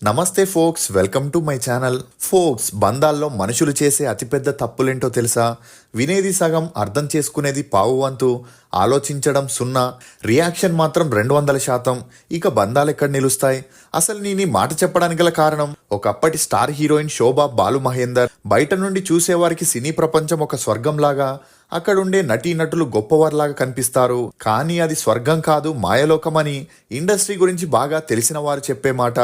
నమస్తే folks, welcome to my channel. Folks, బంధాల్లో మనుషులు చేసే అతిపెద్ద తప్పులేంటో తెలుసా? వినేది సగం, అర్థం చేసుకునేది పావు వంతు, ఆలోచించడం సున్నా, రియాక్షన్ మాత్రం 200%. ఇక బంధాలు ఎక్కడ నిలుస్తాయి? అసలు నేను ఈ మాట చెప్పడానికి గల కారణం, ఒకప్పటి స్టార్ హీరోయిన్ శోభా బాలు మహేందర్ బయట నుండి చూసేవారికి సినీ ప్రపంచం ఒక స్వర్గంలాగా, అక్కడుండే నటీనటులు గొప్పవారిలాగా కనిపిస్తారు. కానీ అది స్వర్గం కాదు, మాయలోకమని ఇండస్ట్రీ గురించి బాగా తెలిసిన వారు చెప్పే మాట.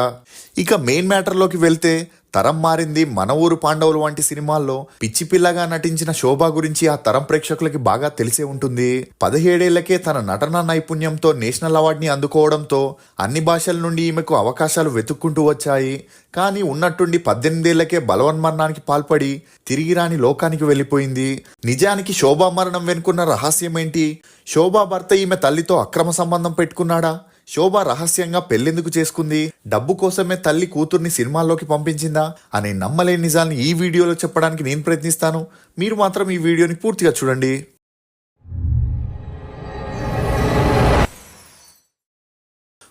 ఇక మెయిన్ మ్యాటర్లోకి వెళ్తే, తరం మారింది, మన ఊరు పాండవులు వంటి సినిమాల్లో పిచ్చి పిల్లగా నటించిన శోభ గురించి ఆ తరం ప్రేక్షకులకి బాగా తెలిసే ఉంటుంది. 17 ఏళ్లకే తన నటనా నైపుణ్యంతో నేషనల్ అవార్డుని అందుకోవడంతో అన్ని భాషల నుండి ఈమెకు అవకాశాలు వెతుక్కుంటూ వచ్చాయి. కానీ ఉన్నట్టుండి 18 ఏళ్లకే బలవన్మరణానికి పాల్పడి తిరిగి రాని లోకానికి వెళ్ళిపోయింది. నిజానికి శోభా మరణం వెనుకున్న రహస్యం ఏంటి? శోభా భర్త ఈమె తల్లితో అక్రమ సంబంధం పెట్టుకున్నాడా? శోభ రహస్యంగా పెళ్లెందుకు చేసుకుంది? డబ్బు కోసమే తల్లి కూతుర్ని సినిమాల్లోకి పంపించిందా అనే నమ్మలేని నిజాన్ని ఈ వీడియోలో చెప్పడానికి నేను ప్రయత్నిస్తాను. మీరు మాత్రం ఈ వీడియోని పూర్తిగా చూడండి.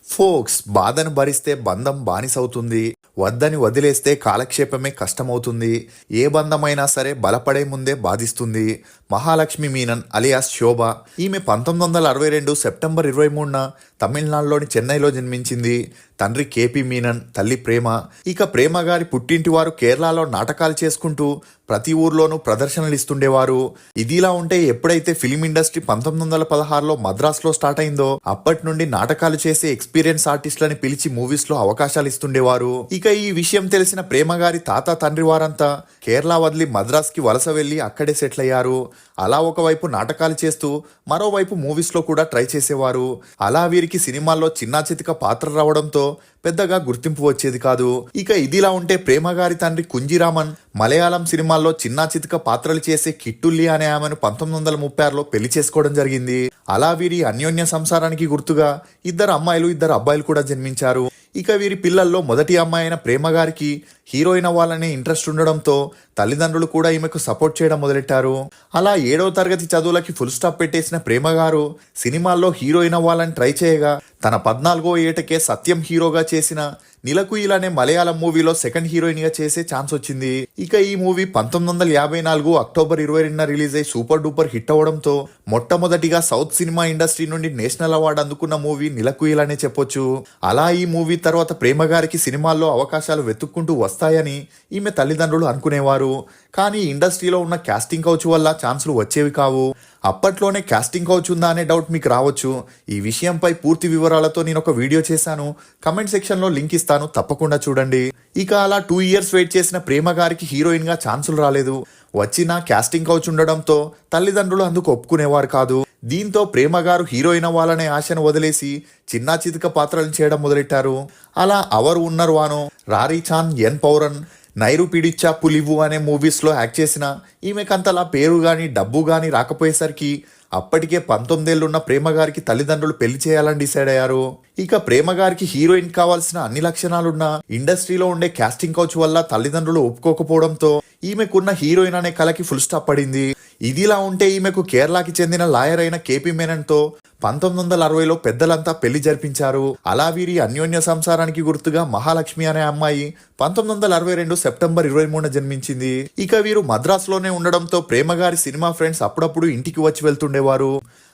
ఫోక్స్, బాధను భరిస్తే బంధం బానిసవుతుంది, వద్దని వదిలేస్తే కాలక్షేపమే కష్టమవుతుంది. ఏ బంధమైనా సరే బలపడే ముందే బాధిస్తుంది. మహాలక్ష్మి మీనన్ అలియాస్ శోభ. ఈమె 1962 సెప్టెంబర్ 23న తమిళనాడులోని చెన్నైలో జన్మించింది. తండ్రి కేపీ మీనన్, తల్లి ప్రేమ. ఇక ప్రేమ గారి పుట్టింటి వారు కేరళలో నాటకాలు చేసుకుంటూ ప్రతి ఊర్లోనూ ప్రదర్శనలు ఇస్తుండేవారు. ఇదిలా ఉంటే ఎప్పుడైతే ఫిలిం ఇండస్ట్రీ 1916లో మద్రాసులో స్టార్ట్ అయిందో అప్పటి నుండి నాటకాలు చేసే ఎక్స్పీరియన్స్ ఆర్టిస్టులని పిలిచి మూవీస్ లో అవకాశాలు ఇస్తుండేవారు. ఇక ఈ విషయం తెలిసిన ప్రేమ గారి తాత, తండ్రి వారంతా కేరళ వదిలి మద్రాస్కి వలస వెళ్లి అక్కడే సెటిల్ అయ్యారు. అలా ఒకవైపు నాటకాలు చేస్తూ మరోవైపు మూవీస్ లో కూడా ట్రై చేసేవారు. అలా వీరికి సినిమాల్లో చిన్నా చితిక పాత్ర రావడంతో పెద్దగా గుర్తింపు వచ్చేది కాదు. ఇక ఇదిలా ఉంటే ప్రేమ గారి తండ్రి కుంజిరామన్ మలయాళం సినిమాల్లో చిన్నా చితిక పాత్రలు చేసే కిట్టుల్లి అనే ఆమెను 1936లో పెళ్లి చేసుకోవడం జరిగింది. అలా వీరి అన్యోన్య సంసారానికి గుర్తుగా 2 అమ్మాయిలు 2 అబ్బాయిలు కూడా జన్మించారు. ఇక వీరి పిల్లల్లో మొదటి అమ్మాయి అయిన ప్రేమ గారికి హీరోయిన్ అవ్వాలనే ఇంట్రెస్ట్ ఉండడంతో తల్లిదండ్రులు కూడా ఈమెకు సపోర్ట్ చేయడం మొదలెట్టారు. అలా 7వ తరగతి చదువులకి ఫుల్ స్టాప్ పెట్టేసిన ప్రేమ గారు సినిమాల్లో హీరోయిన్ అవ్వాలని ట్రై చేయగా తన 14వ ఏటకే సత్యం హీరోగా చేసిన నిలకుయిల్ అనే మలయాళం మూవీలో సెకండ్ హీరోయిన్ గా చేసే ఛాన్స్ వచ్చింది. ఇక ఈ మూవీ 1954 అక్టోబర్ 22న రిలీజ్ అయి సూపర్ డూపర్ హిట్ అవడంతో మొట్టమొదటిగా సౌత్ సినిమా ఇండస్ట్రీ నుండి నేషనల్ అవార్డు అందుకున్న మూవీ నిలకుయిల్ అనే చెప్పొచ్చు. అలా ఈ మూవీ తర్వాత ప్రేమ గారికి సినిమాల్లో అవకాశాలు వెతుక్కుంటూ వస్తాయని ఈమె తల్లిదండ్రులు అనుకునేవారు. కానీ ఇండస్ట్రీలో ఉన్న కాస్టింగ్ కౌచ్ వల్ల ఛాన్సులు వచ్చేవి కావు. అప్పట్లోనే కాస్టింగ్ కౌచ్ ఉందా అనే డౌట్ మీకు రావచ్చు. ఈ విషయంపై పూర్తి వివరాలతో నేను ఒక వీడియో చేశాను, కమెంట్ సెక్షన్ లో లింక్ ఇస్తాను, తప్పకుండా చూడండి. ఇక అలా 2 ఇయర్స్ వెయిట్ చేసిన ప్రేమ గారికి హీరోయిన్ గా ఛాన్సులు రాలేదు. వచ్చిన కాస్టింగ్ కౌచ్ ఉండడంతో తల్లిదండ్రులు అందుకు ఒప్పుకునేవారు కాదు. దీంతో ప్రేమ గారు హీరోయిన్ అవ్వాలనే ఆశను వదిలేసి చిన్నా చితిక పాత్రలు చేయడం మొదలెట్టారు. అలా అవర్ ఉన్నర్ వానో, రారీ చాన్, ఎన్ పౌరన్, నైరు పిడిచ్చా పులివు అనే మూవీస్ లో యాక్ట్ చేసిన ఈమెకంతలా పేరు గాని డబ్బు గాని రాకపోయేసరికి అప్పటికే 19 ఏళ్లున్న ప్రేమ గారికి తల్లిదండ్రులు పెళ్లి చేయాలని డిసైడ్ అయ్యారు. ఇక ప్రేమ గారికి హీరోయిన్ కావాల్సిన అన్ని లక్షణాలున్నా ఇండస్ట్రీలో ఉండే కాస్టింగ్ కౌచ్ వల్ల తల్లిదండ్రులు ఒప్పుకోకపోవడంతో ఈమెకున్న హీరోయిన్ అనే కళకి ఫుల్ స్టాప్ పడింది. ఇదిలా ఉంటే ఈమెకు కేరళకి చెందిన లాయర్ అయిన కేపీ మేనన్ తో 1960లో పెద్దలంతా పెళ్లి జరిపించారు. అలా వీరి అన్యోన్య సంసారానికి గుర్తుగా మహాలక్ష్మి అనే అమ్మాయి 1962 సెప్టెంబర్ 23న జన్మించింది. ఇక వీరు మద్రాసులోనే ఉండడంతో ప్రేమ గారి సినిమా ఫ్రెండ్స్ అప్పుడప్పుడు ఇంటికి వచ్చి వెళ్తుండేవారు.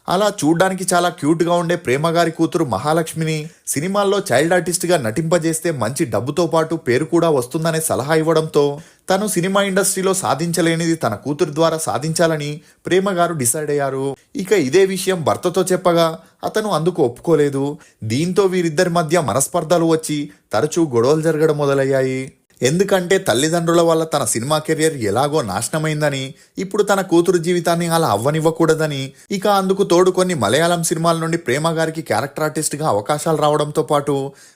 అలా చూడ్డానికి చాలా క్యూట్ గా ఉండే ప్రేమ గారి కూతురు మహాలక్ష్మిని సినిమాల్లో చైల్డ్ ఆర్టిస్ట్ గా నటింపజేస్తే మంచి డబ్బుతో పాటు పేరు కూడా వస్తుందనే సలహా ఇవ్వడంతో తను సినిమా ఇండస్ట్రీలో సాధించలేనిది తన కూతురు ద్వారా సాధించాలని ప్రేమ గారు డిసైడ్ అయ్యారు. ఇక ఇదే విషయం భర్తతో చెప్పగా అతను అందుకు ఒప్పుకోలేదు. దీంతో వీరిద్దరి మధ్య మనస్పర్ధలు వచ్చి తరచూ గొడవలు జరగడం మొదలయ్యాయి. ఎందుకంటే తల్లిదండ్రుల వల్ల తన సినిమా కెరియర్ ఎలాగో నాశనమైందని, ఇప్పుడు తన కూతురు జీవితాన్ని అలా అవ్వనివ్వకూడదని, ఇక అందుకు తోడు కొన్ని మలయాళం సినిమాల నుండి ప్రేమ గారికి క్యారెక్టర్ ఆర్టిస్ట్ గా అవకాశాలు రావడంతో పాటు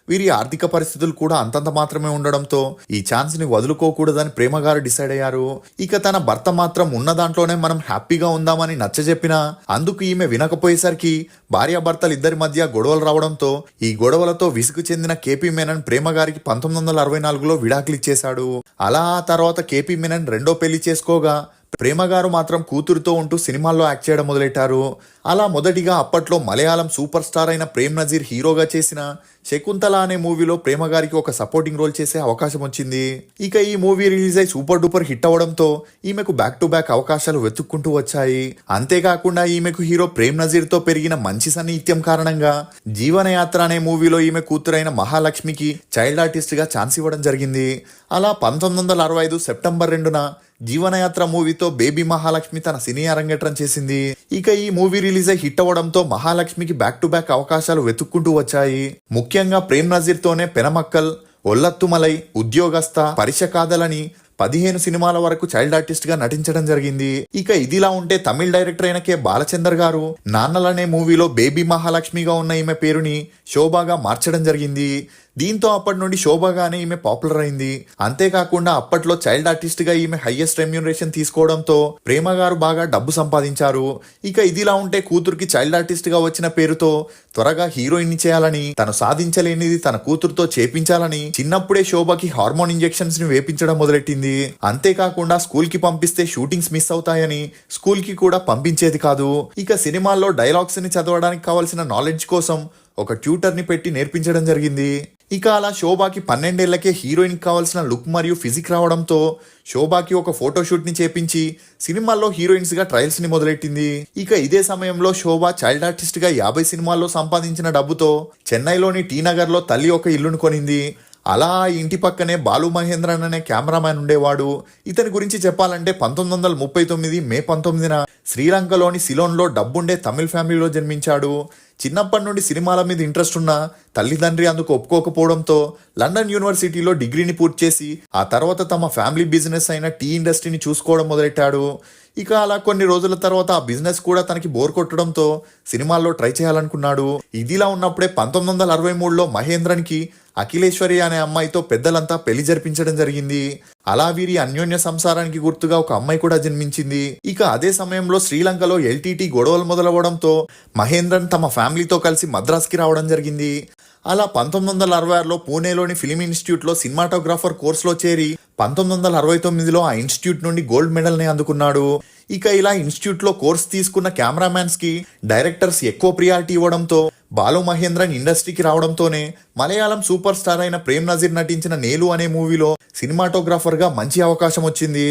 వీరి ఆర్థిక పరిస్థితులు కూడా అంతంత మాత్రమే ఉండడంతో ఈ ఛాన్స్ ని వదులుకోకూడదని ప్రేమ గారు డిసైడ్ అయ్యారు. ఇక తన భర్త మాత్రం ఉన్న దాంట్లోనే మనం హ్యాపీగా ఉందామని నచ్చజెప్పినా అందుకు ఈమె వినకపోయేసరికి భార్యాభర్తలు ఇద్దరి మధ్య గొడవలు రావడంతో ఈ గొడవలతో విసుగు చెందిన కేపీ మేనన్ ప్రేమ గారికి 1964లో విడాకులు ఇచ్చేశాడు. అలా ఆ తర్వాత కేపీ మేనన్ రెండో పెళ్లి చేసుకోగా ప్రేమ గారు మాత్రం కూతురుతో ఉంటూ సినిమాల్లో యాక్ట్ చేయడం మొదలెట్టారు. అలా మొదటిగా అప్పట్లో మలయాళం సూపర్ స్టార్ అయిన ప్రేమ్ నజీర్ హీరోగా చేసిన శకుంతల అనే మూవీలో ప్రేమ గారికి ఒక సపోర్టింగ్ రోల్ చేసే అవకాశం వచ్చింది. ఇక ఈ మూవీ రిలీజ్ అయి సూపర్ డూపర్ హిట్ అవడంతో ఈమెకు బ్యాక్ టు బ్యాక్ అవకాశాలు వెతుక్కుంటూ వచ్చాయి. అంతేకాకుండా ఈమెకు హీరో ప్రేమ్ నజీర్ తో పెరిగిన మంచి సన్నిహిత్యం కారణంగా జీవనయాత్ర అనే మూవీలో ఈమె కూతురైన మహాలక్ష్మికి చైల్డ్ ఆర్టిస్ట్ గా ఛాన్స్ ఇవ్వడం జరిగింది. అలా 1965 సెప్టెంబర్ 2న జీవనయాత్ర మూవీతో బేబీ మహాలక్ష్మి తన సినీ అరంగేట్రం చేసింది. ఇక ఈ మూవీ రిలీజ్ అయి హిట్ అవ్వడంతో మహాలక్ష్మికి బ్యాక్ టు బ్యాక్ అవకాశాలు వెతుక్కుంటూ వచ్చాయి. ముఖ్యంగా ప్రేమ్ నజీర్ తోనే పెనమక్కల్, ఒల్లత్తుమలై, ఉద్యోగస్థ, పరిష కాదలని 15 సినిమాల వరకు చైల్డ్ ఆర్టిస్ట్ గా నటించడం జరిగింది. ఇక ఇదిలా ఉంటే తమిళ డైరెక్టర్ అయిన కె బాలచందర్ గారు నాన్నలనే మూవీలో బేబీ మహాలక్ష్మిగా ఉన్న ఈమె పేరుని శోభాగా మార్చడం జరిగింది. దీంతో అప్పటి నుండి శోభగానే ఈమె పాపులర్ అయింది. అంతేకాకుండా అప్పట్లో చైల్డ్ ఆర్టిస్ట్ గా ఈమె హైయెస్ట్ రెమ్యూనరేషన్ తీసుకోవడంతో ప్రేమ గారు బాగా డబ్బు సంపాదించారు. ఇక ఇదిలా ఉంటే కూతురికి చైల్డ్ ఆర్టిస్ట్ గా వచ్చిన పేరుతో త్వరగా హీరోయిన్ ని చేయాలని, తను సాధించలేనిది తన కూతురుతో చేపించాలని చిన్నప్పుడే శోభకి హార్మోన్ ఇంజెక్షన్స్ ని వేపించడం మొదలెట్టింది. అంతేకాకుండా స్కూల్ కి పంపిస్తే షూటింగ్స్ మిస్ అవుతాయని స్కూల్ కి కూడా పంపించేది కాదు. ఇక సినిమాల్లో డైలాగ్స్ ని చదవడానికి కావలసిన నాలెడ్జ్ కోసం ఒక ట్యూటర్ ని పెట్టి నేర్పించడం జరిగింది. ఇక అలా శోభాకి 12 ఏళ్లకే హీరోయిన్ కావాల్సిన లుక్ మరియు ఫిజిక్ రావడంతో శోభాకి ఒక ఫోటోషూట్ ని చేపించి సినిమాల్లో హీరోయిన్స్ గా ట్రయల్స్ ని మొదలెట్టింది. ఇక ఇదే సమయంలో శోభా చైల్డ్ ఆర్టిస్ట్ గా 50 సినిమాల్లో సంపాదించిన డబ్బుతో చెన్నైలోని టీ నగర్ లో తల్లి ఒక ఇల్లును కొనింది. అలా ఇంటి పక్కనే బాలు మహేంద్రన్ అనే కెమెరామ్యాన్ ఉండేవాడు. ఇతని గురించి చెప్పాలంటే 1939 మే 19న శ్రీలంకలోని సిలోన్లో డబ్బుండే తమిళ్ ఫ్యామిలీలో జన్మించాడు. చిన్నప్పటి నుండి సినిమాల మీద ఇంట్రెస్ట్ ఉన్న తల్లిదండ్రి అందుకు ఒప్పుకోకపోవడంతో లండన్ యూనివర్సిటీలో డిగ్రీని పూర్తి చేసి ఆ తర్వాత తమ ఫ్యామిలీ బిజినెస్ అయిన టీ ఇండస్ట్రీని చూసుకోవడం మొదలెట్టాడు. ఇక అలా కొన్ని రోజుల తర్వాత ఆ బిజినెస్ కూడా తనకి బోర్ కొట్టడంతో సినిమాల్లో ట్రై చేయాలనుకున్నాడు. ఇదిలా ఉన్నప్పుడే 1963లో మహేంద్రన్కి అఖిలేశ్వరి అనే అమ్మాయితో పెద్దలంతా పెళ్లి జరిపించడం జరిగింది. అలా వీరి అన్యోన్య సంసారానికి గుర్తుగా ఒక అమ్మాయి కూడా జన్మించింది. ఇక అదే సమయంలో శ్రీలంకలో ఎల్టీటీ గొడవలు మొదలవడంతో మహేంద్రన్ తమ ఫ్యామిలీతో కలిసి మద్రాస్కి రావడం జరిగింది. అలా 1966లో పూణేలోని ఫిలిం ఇన్స్టిట్యూట్లో సినిమాటోగ్రాఫర్ కోర్సులో చేరి 1969లో ఆ ఇన్స్టిట్యూట్ నుండి గోల్డ్ మెడల్ని అందుకున్నాడు. ఇక ఇలా ఇన్స్టిట్యూట్లో కోర్స్ తీసుకున్న కెమెరామ్యాన్స్ కి డైరెక్టర్స్ ఎక్కువ ప్రియారిటీ ఇవ్వడంతో బాలు మహేంద్రన్ ఇండస్ట్రీకి రావడంతోనే మలయాళం సూపర్ స్టార్ అయిన ప్రేమ్ నజీర్ నటించిన నేలు అనే మూవీలో సినిమాటోగ్రాఫర్ గా మంచి అవకాశం వచ్చింది.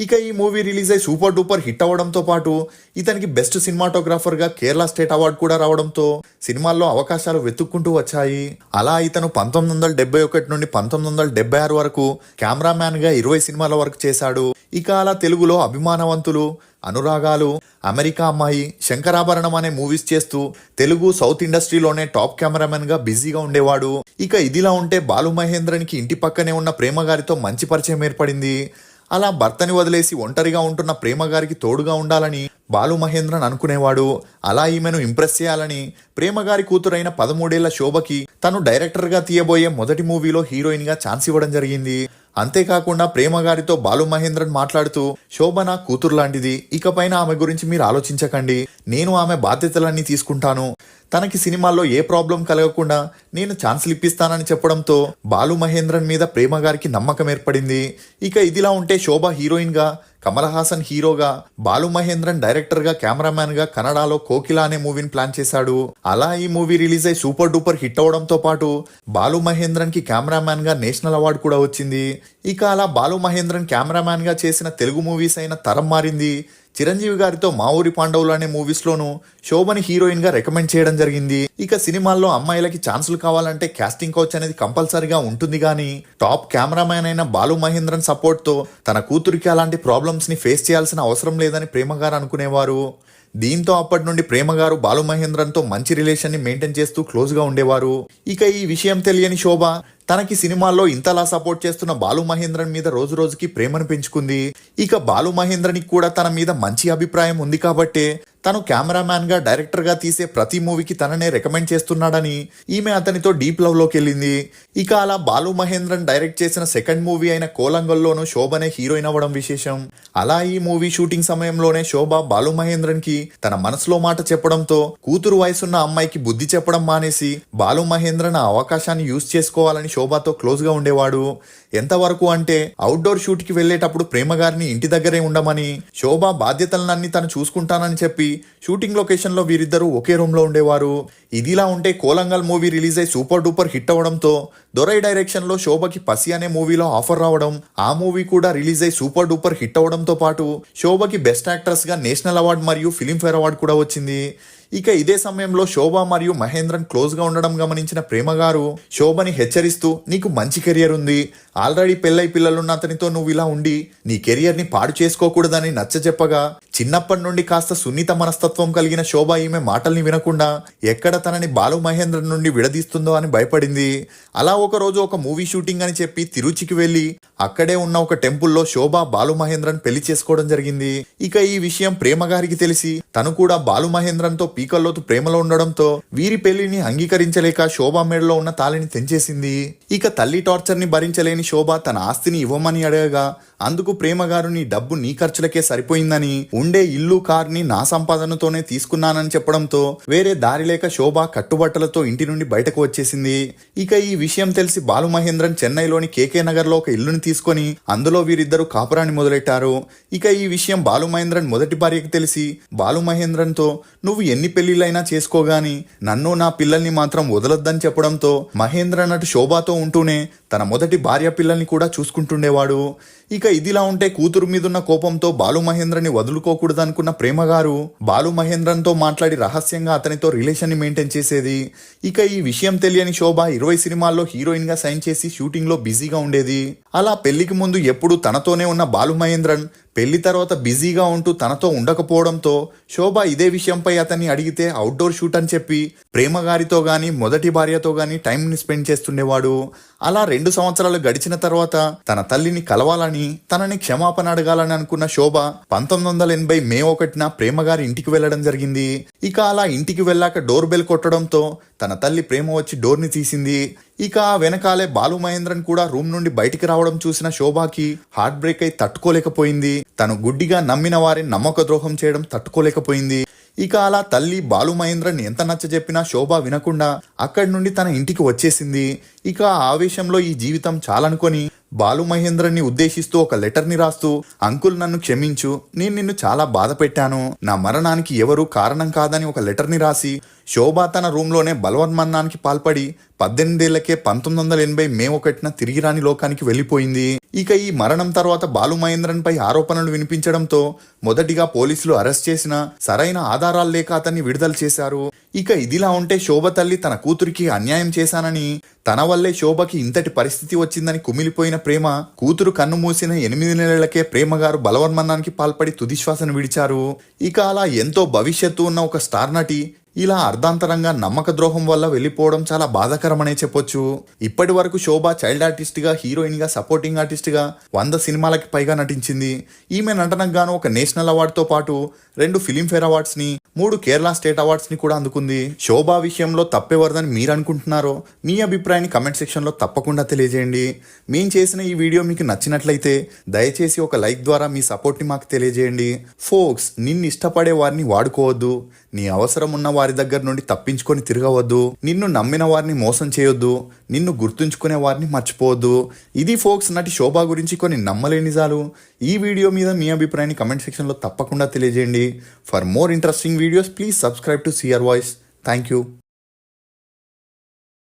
ఇక ఈ మూవీ రిలీజ్ అయి సూపర్ డూపర్ హిట్ అవ్వడంతో పాటు ఇతనికి బెస్ట్ సినిమాటోగ్రాఫర్ గా కేరళ స్టేట్ అవార్డు కూడా రావడంతో సినిమాల్లో అవకాశాలు వెతుక్కుంటూ వచ్చాయి. అలా ఇతను 1971 నుండి 1976 వరకు కెమెరామ్యాన్ గా 20 సినిమాల వరకు చేశాడు. ఇక అలా తెలుగులో అభిమానవంతులు, అనురాగాలు, అమెరికా అమ్మాయి, శంకరాభరణం అనే మూవీస్ చేస్తూ తెలుగు సౌత్ ఇండస్ట్రీలోనే టాప్ కెమెరామెన్ గా బిజీగా ఉండేవాడు. ఇక ఇదిలా ఉంటే బాలు మహేంద్రన్కి ఇంటి పక్కనే ఉన్న ప్రేమ గారితో మంచి పరిచయం ఏర్పడింది. అలా భర్తని వదిలేసి ఒంటరిగా ఉంటున్న ప్రేమ గారికి తోడుగా ఉండాలని బాలు మహేంద్రన్ అనుకునేవాడు. అలా ఈమెను ఇంప్రెస్ చేయాలని ప్రేమ గారి కూతురైన 13 ఏళ్ల శోభకి తను డైరెక్టర్ గా తీయబోయే మొదటి మూవీలో హీరోయిన్ గా ఛాన్స్ ఇవ్వడం జరిగింది. అంతేకాకుండా ప్రేమ గారితో బాలు మహేంద్రన్ మాట్లాడుతూ, శోభ నా కూతురు లాంటిది, ఇకపైన ఆమె గురించి మీరు ఆలోచించకండి, నేను ఆమె బాధ్యతలన్నీ తీసుకుంటాను, తనకి సినిమాల్లో ఏ ప్రాబ్లం కలగకుండా నేను ఛాన్సులు ఇప్పిస్తానని చెప్పడంతో బాలు మహేంద్రన్ మీద ప్రేమ గారికి నమ్మకం ఏర్పడింది. ఇక ఇదిలా ఉంటే శోభ హీరోయిన్ గా, కమల్ హాసన్ హీరోగా, బాలు మహేంద్రన్ డైరెక్టర్ గా, కెమెరామ్యాన్ గా కన్నడలో కోకిల అనే మూవీని ప్లాన్ చేశాడు. అలా ఈ మూవీ రిలీజ్ అయి సూపర్ డూపర్ హిట్ అవడంతో పాటు బాలు మహేంద్రన్ కి కెమెరామ్యాన్ గా నేషనల్ అవార్డు కూడా వచ్చింది. ఇక అలా బాలు మహేంద్రన్ కెమెరామ్యాన్ గా చేసిన తెలుగు మూవీస్ అయిన తరం మారింది, చిరంజీవి గారితో మా ఊరి పాండవులు అనే మూవీస్ లోను శోభని హీరోయిన్ గా రికమెండ్ చేయడం జరిగింది. ఇక సినిమాల్లో అమ్మాయిలకి ఛాన్సులు కావాలంటే కాస్టింగ్ కౌచ్ అనేది కంపల్సరీగా ఉంటుంది, కానీ టాప్ కెమెరామ్యాన్ అయిన బాలు మహేంద్రన్ సపోర్ట్ తో తన కూతురికి అలాంటి ప్రాబ్లమ్స్ ని ఫేస్ చేయాల్సిన అవసరం లేదని ప్రేమ గారు అనుకునేవారు. దీంతో అప్పటి నుండి ప్రేమ గారు బాలు మహేంద్రన్ తో మంచి రిలేషన్ ని మెయింటైన్ చేస్తూ క్లోజ్ గా ఉండేవారు. ఇక ఈ విషయం తెలియని శోభ తనకి సినిమాల్లో ఇంతలా సపోర్ట్ చేస్తున్న బాలు మహేంద్రన్ మీద రోజు రోజుకి ప్రేమను పెంచుకుంది. ఇక బాలు మహేంద్రన్కి కూడా తన మీద మంచి అభిప్రాయం ఉంది కాబట్టే తను కెమెరామ్యాన్ గా డైరెక్టర్ గా తీసే ప్రతి మూవీకి తననే రికమెండ్ చేస్తున్నాడని ఈమె అతనితో డీప్ లవ్ లోకి వెళ్ళింది. ఇక అలా బాలు మహేంద్రన్ డైరెక్ట్ చేసిన సెకండ్ మూవీ అయిన కోలంగల్లోనూ శోభనే హీరోయిన్ అవ్వడం విశేషం. అలా ఈ మూవీ షూటింగ్ సమయంలోనే శోభ బాలు మహేంద్రన్ కి తన మనసులో మాట చెప్పడంతో కూతురు వయసున్న అమ్మాయికి బుద్ధి చెప్పడం మానేసి బాలు మహేంద్రన్ ఆ అవకాశాన్ని యూజ్ చేసుకోవాలని శోభతో క్లోజ్ గా ఉండేవాడు. ఎంతవరకు అంటే అవుట్డోర్ షూట్ కి వెళ్లేటప్పుడు ప్రేమ గారిని ఇంటి దగ్గరే ఉండమని, శోభ బాధ్యతలన్నీ తను చూసుకుంటానని చెప్పి షూటింగ్ లొకేషన్ లో వీరిద్దరూ ఒకే రూమ్ లో ఉండేవారు. ఇదిలా ఉంటే కోలంగల్ మూవీ రిలీజ్ అయి సూపర్ డూపర్ హిట్ అవడంతో దొరై డైరెక్షన్ లో శోభకి పసి అనే మూవీలో ఆఫర్ రావడం, ఆ మూవీ కూడా రిలీజ్ అయి సూపర్ డూపర్ హిట్ అవడంతో పాటు శోభకి బెస్ట్ యాక్ట్రెస్ గా నేషనల్ అవార్డు మరియు ఫిలింఫేర్ అవార్డు కూడా వచ్చింది. ఇక ఇదే సమయంలో శోభ మరియు మహేంద్రన్ క్లోజ్ గా ఉండడం గమనించిన ప్రేమ గారు శోభని హెచ్చరిస్తూ, నీకు మంచి కెరియర్ ఉంది, ఆల్రెడీ పెళ్ళై పిల్లలున్న అతనితో నువ్వు ఇలా ఉండి నీ కెరియర్ ని పాడు చేసుకోకూడదని నచ్చజెప్పగా, చిన్నప్పటి నుండి కాస్త సున్నిత మనస్తత్వం కలిగిన శోభ ఈమె మాటల్ని వినకుండా ఎక్కడ తనని బాలు మహేంద్రన్ నుండి విడదీస్తుందో అని భయపడింది. అలా ఒక రోజు ఒక మూవీ షూటింగ్ అని చెప్పి తిరుచికి వెళ్లి అక్కడే ఉన్న ఒక టెంపుల్లో శోభ బాలు మహేంద్రన్ పెళ్లి చేసుకోవడం జరిగింది. ఇక ఈ విషయం ప్రేమ గారికి తెలిసి తను కూడా బాలు మహేంద్రన్ తో పీకల్లోతు ప్రేమలో ఉండడంతో వీరి పెళ్లిని అంగీకరించలేక శోభ మెడలో ఉన్న తాళిని తెంచేసింది. ఇక తల్లి టార్చర్ ని భరించలేని శోభ తన ఆస్తిని ఇవ్వమని అడగగా అందుకు ప్రేమ గారు, నీ డబ్బు నీ ఖర్చులకే సరిపోయిందని, ఉండే ఇల్లు కార్ని నా సంపాదనతోనే తీసుకున్నానని చెప్పడంతో వేరే దారి లేక శోభ కట్టుబట్టలతో ఇంటి నుండి బయటకు వచ్చేసింది. ఇక ఈ విషయం తెలిసి బాలు మహేంద్రన్ చెన్నైలోని కేకే నగర్ లో ఒక ఇల్లుని తీసుకొని అందులో వీరిద్దరూ కాపురాన్ని మొదలెట్టారు. ఇక ఈ విషయం బాలు మహేంద్రన్ మొదటి భార్యకు తెలిసి బాలు మహేంద్రన్ తో, నువ్వు ఎన్ని పెళ్లిళ్ళైనా చేసుకోగాని నన్ను నా పిల్లల్ని మాత్రం వదలొద్దని చెప్పడంతో మహేంద్రన్ అటు శోభతో ఉంటూనే తన మొదటి భార్య పిల్లల్ని కూడా చూసుకుంటుండేవాడు. ఇక ఇదిలా ఉంటే కూతురు మీదున్న కోపంతో బాలు మహేంద్రని వదులుకోకూడదనుకున్న ప్రేమ గారు బాలు మహేంద్రన్ తో మాట్లాడి రహస్యంగా అతనితో రిలేషన్ ని మెయింటైన్ చేసేది. ఇక ఈ విషయం తెలియని శోభ 20 సినిమాల్లో హీరోయిన్ గా సైన్ చేసి షూటింగ్ లో బిజీగా ఉండేది. అలా పెళ్లికి ముందు ఎప్పుడూ తనతోనే ఉన్న బాలు మహేంద్రన్ పెళ్లి తర్వాత బిజీగా ఉంటూ తనతో ఉండకపోవడంతో శోభ ఇదే విషయంపై అతన్ని అడిగితే అవుట్డోర్ షూట్ అని చెప్పి ప్రేమ గారితో గాని మొదటి భార్యతో గాని టైం ని స్పెండ్ చేస్తుండేవాడు. అలా 2 సంవత్సరాలు గడిచిన తర్వాత తన తల్లిని కలవాలని, తనని క్షమాపణ అడగాలని అనుకున్న శోభ 1980 మే 1న ప్రేమ గారి ఇంటికి వెళ్లడం జరిగింది. ఇక అలా ఇంటికి వెళ్ళాక డోర్ బెల్ కొట్టడంతో తన తల్లి ప్రేమ వచ్చి డోర్ ని తీసింది. ఇక ఆ వెనకాలే బాలు మహేంద్రన్ కూడా రూమ్ నుండి బయటికి రావడం చూసిన శోభకి హార్ట్ బ్రేక్ అయి తట్టుకోలేకపోయింది. తను గుడ్డిగా నమ్మిన వారిని నమ్మక ద్రోహం చేయడం తట్టుకోలేకపోయింది. ఇక అలా తల్లి బాలు మహేంద్రన్ ఎంత నచ్చజెప్పినా శోభ వినకుండా అక్కడి నుండి తన ఇంటికి వచ్చేసింది. ఇక ఆ ఆవేశంలో ఈ జీవితం చాలనుకొని బాలు మహేంద్రన్ని ఉద్దేశిస్తూ ఒక లెటర్ ని రాస్తూ, అంకుల్ నన్ను క్షమించు, నేను నిన్ను చాలా బాధ పెట్టాను, నా మరణానికి ఎవరూ కారణం కాదని ఒక లెటర్ ని రాసి శోభ తన రూమ్ లోనే బలవన్మరణానికి పాల్పడి 18 ఏళ్లకే 1980 మే 1న తిరిగి రాని లోకానికి వెళ్లిపోయింది. ఇక ఈ మరణం తర్వాత బాలు మహేంద్రన్ పై ఆరోపణలు వినిపించడంతో మొదటిగా పోలీసులు అరెస్ట్ చేసినా సరైన ఆధారాలు లేక అతన్ని విడుదల చేశారు. ఇక ఇదిలా ఉంటే శోభ తల్లి తన కూతురికి అన్యాయం చేశానని, తన వల్లే శోభకి ఇంతటి పరిస్థితి వచ్చిందని కుమిలిపోయిన ప్రేమ కూతురు కన్ను మూసిన 8 నెలలకే ప్రేమ గారు బలవన్మరణానికి పాల్పడి తుదిశ్వాసను విడిచారు. ఇక అలా ఎంతో భవిష్యత్తు ఉన్న ఒక స్టార్ నటి ఇలా అర్ధాంతరంగా నమ్మక ద్రోహం వల్ల వెళ్లిపోవడం చాలా బాధాకరమనే చెప్పొచ్చు. ఇప్పటి వరకు శోభ చైల్డ్ ఆర్టిస్ట్ గా, హీరోయిన్ గా, సపోర్టింగ్ ఆర్టిస్ట్ గా 100 సినిమాలకి పైగా నటించింది. ఈమె నటనకు గాను ఒక నేషనల్ అవార్డుతో పాటు 2 ఫిలింఫేర్ అవార్డ్స్ ని, 3 కేరళ స్టేట్ అవార్డ్స్ ని కూడా అందుకుంది. శోభ విషయంలో తప్పెవరిదని మీరు అనుకుంటున్నారో మీ అభిప్రాయాన్ని కమెంట్ సెక్షన్ లో తప్పకుండా తెలియజేయండి. మేము చేసిన ఈ వీడియో మీకు నచ్చినట్లయితే దయచేసి ఒక లైక్ ద్వారా మీ సపోర్ట్ ని మాకు తెలియజేయండి. ఫోక్స్, నిన్ను ఇష్టపడే వారిని వాడుకోవద్దు, నీ అవసరం ఉన్న వారి దగ్గర నుండి తప్పించుకొని తిరగవద్దు, నిన్ను నమ్మిన వారిని మోసం చేయొద్దు, నిన్ను గుర్తుంచుకునే వారిని మర్చిపోవద్దు. ఇది ఫోక్స్ నటి శోభ గురించి కొన్ని నమ్మలేని నిజాలు. ఈ వీడియో మీద మీ అభిప్రాయాన్ని కమెంట్ సెక్షన్ లో తప్పకుండా తెలియజేయండి. For more interesting videos please subscribe to CR voice. Thank you.